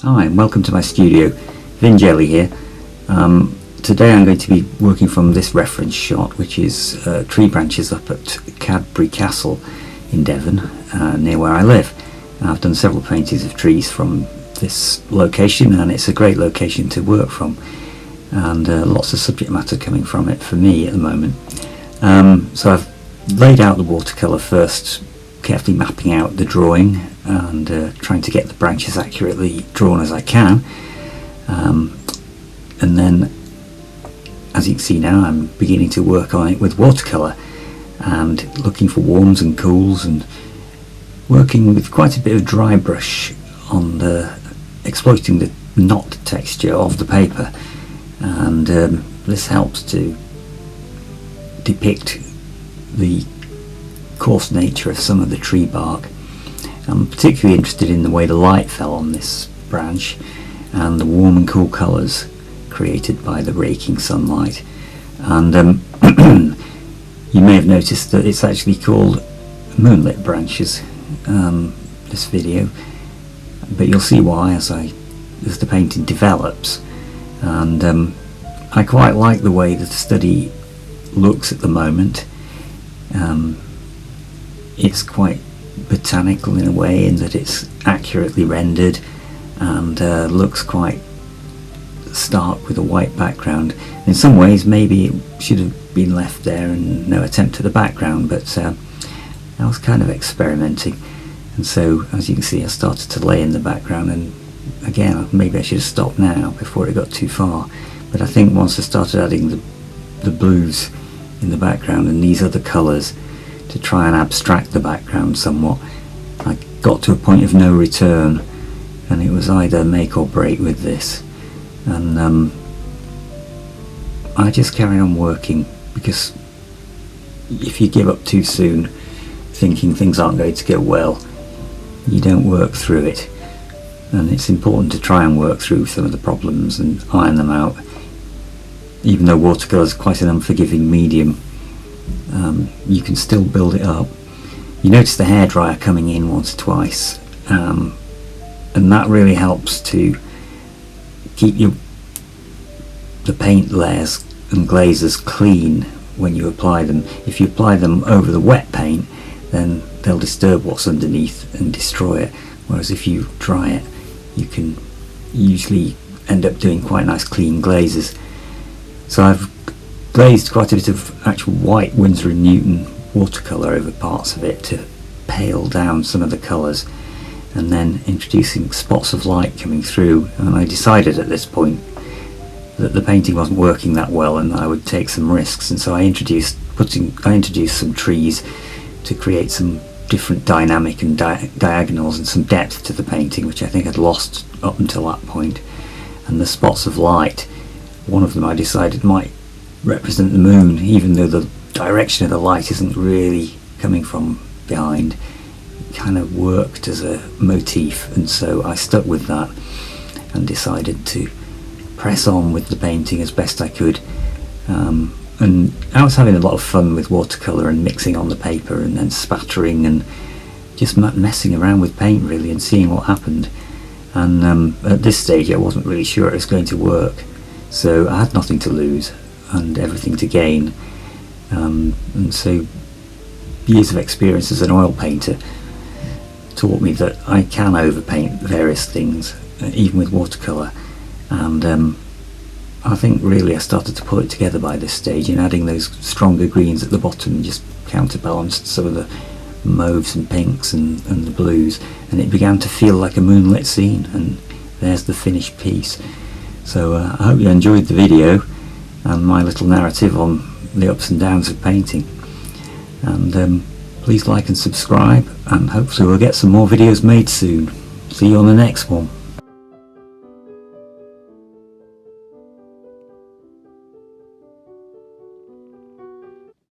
Hi and welcome to my studio. Vinci here. Today I'm going to be working from this reference shot, which is tree branches up at Cadbury Castle in Devon, near where I live. I've done several paintings of trees from this location, and it's a great location to work from, and lots of subject matter coming from it for me at the moment. So I've laid out the watercolour first, carefully mapping out the drawing and trying to get the branches accurately drawn as I can, and then, as you can see now, I'm beginning to work on it with watercolour and looking for warms and cools, and working with quite a bit of dry brush on exploiting the knot texture of the paper, and this helps to depict the coarse nature of some of the tree bark. I'm particularly interested in the way the light fell on this branch and the warm and cool colours created by the raking sunlight. And you may have noticed that it's actually called Moonlit branches, this video, but you'll see why as the painting develops. And I quite like the way that the study looks at the moment. It's quite botanical in a way, in that it's accurately rendered and looks quite stark with a white background. In some ways maybe it should have been left there and no attempt at the background, but I was kind of experimenting, and so as you can see I started to lay in the background, and again maybe I should have stopped now before it got too far, but I think once I started adding the blues in the background and these other colours to try and abstract the background somewhat, I got to a point of no return, and it was either make or break with this. And I just carried on working, because if you give up too soon thinking things aren't going to go well, you don't work through it, and it's important to try and work through some of the problems and iron them out. Even though watercolour is quite an unforgiving medium, you can still build it up. You notice the hairdryer coming in once or twice, and that really helps to keep the paint layers and glazes clean when you apply them. If you apply them over the wet paint, then they'll disturb what's underneath and destroy it, whereas if you dry it, you can usually end up doing quite nice clean glazes. So I've glazed quite a bit of actual white Winsor & Newton watercolour over parts of it to pale down some of the colours, and then introducing spots of light coming through. And I decided at this point that the painting wasn't working that well and I would take some risks, and so I introduced some trees to create some different dynamic and diagonals and some depth to the painting, which I think I'd lost up until that point. And the spots of light, one of them I decided might represent the moon, even though the direction of the light isn't really coming from behind. It kind of worked as a motif, and so I stuck with that and decided to press on with the painting as best I could. And I was having a lot of fun with watercolour and mixing on the paper and then spattering and just messing around with paint really and seeing what happened. And at this stage I wasn't really sure it was going to work, so I had nothing to lose and everything to gain, and so years of experience as an oil painter taught me that I can overpaint various things, even with watercolour. And I think really I started to pull it together by this stage, in adding those stronger greens at the bottom just counterbalanced some of the mauves and pinks and the blues, and it began to feel like a moonlit scene, and there's the finished piece. So I hope you enjoyed the video and my little narrative on the ups and downs of painting, and please like and subscribe, and hopefully we'll get some more videos made soon. See you on the next one.